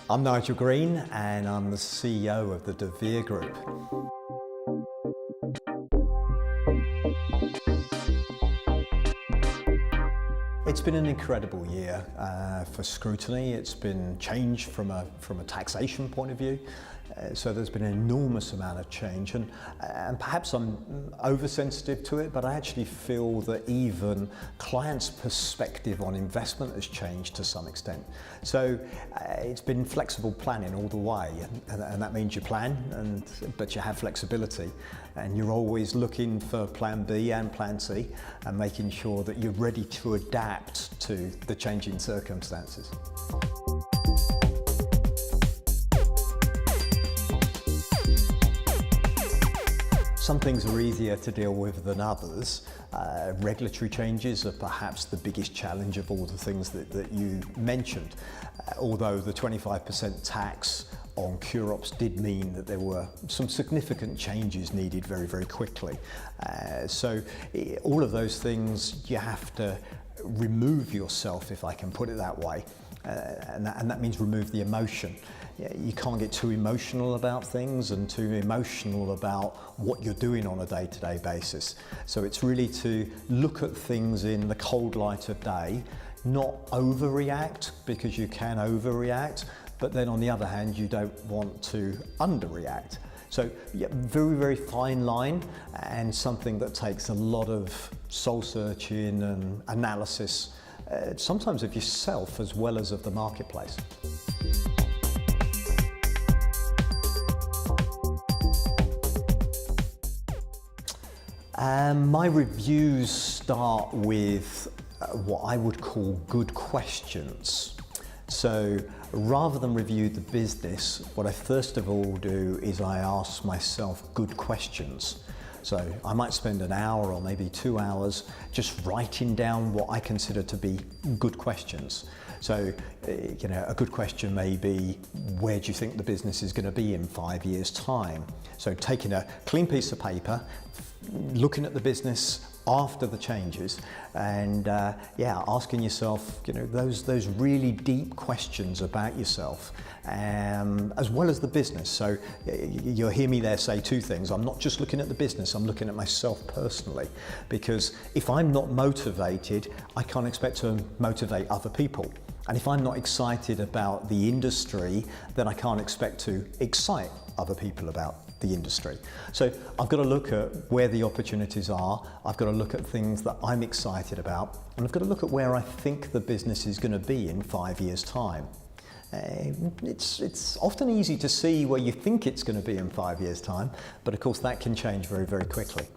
I'm Nigel Green and I'm the CEO of the deVere Group. It's been an incredible year for scrutiny. It's been change from a taxation point of view. So there's been an enormous amount of change, and perhaps I'm oversensitive to it, but I actually feel that even clients' perspective on investment has changed to some extent. So it's been flexible planning all the way, and that means you plan, but you have flexibility, and you're always looking for plan B and plan C, and making sure that you're ready to adapt to the changing circumstances. Some things are easier to deal with than others. Regulatory changes are perhaps the biggest challenge of all the things that you mentioned. Although the 25% tax on cure-ops did mean that there were some significant changes needed very, very quickly. So all of those things you have to remove yourself, if I can put it that way. And that means remove the emotion. You can't get too emotional about things and too emotional about what you're doing on a day-to-day basis. So it's really to look at things in the cold light of day, not overreact, because you can overreact, but then on the other hand, you don't want to underreact. So yeah, very, very fine line, and something that takes a lot of soul searching and analysis, sometimes of yourself as well as of the marketplace. My reviews start with what I would call good questions. So rather than review the business, what I first of all do is I ask myself good questions. So I might spend an hour or maybe 2 hours just writing down what I consider to be good questions. So, a good question may be, where do you think the business is going to be in 5 years' time? So taking a clean piece of paper, looking at the business after the changes, and asking yourself, those really deep questions about yourself, as well as the business. So you'll hear me there say two things. I'm not just looking at the business, I'm looking at myself personally, because if I'm not motivated, I can't expect to motivate other people. And if I'm not excited about the industry, then I can't expect to excite other people about the industry. So I've got to look at where the opportunities are, I've got to look at things that I'm excited about, and I've got to look at where I think the business is going to be in 5 years' time. It's often easy to see where you think it's going to be in 5 years' time, but of course that can change very, very quickly.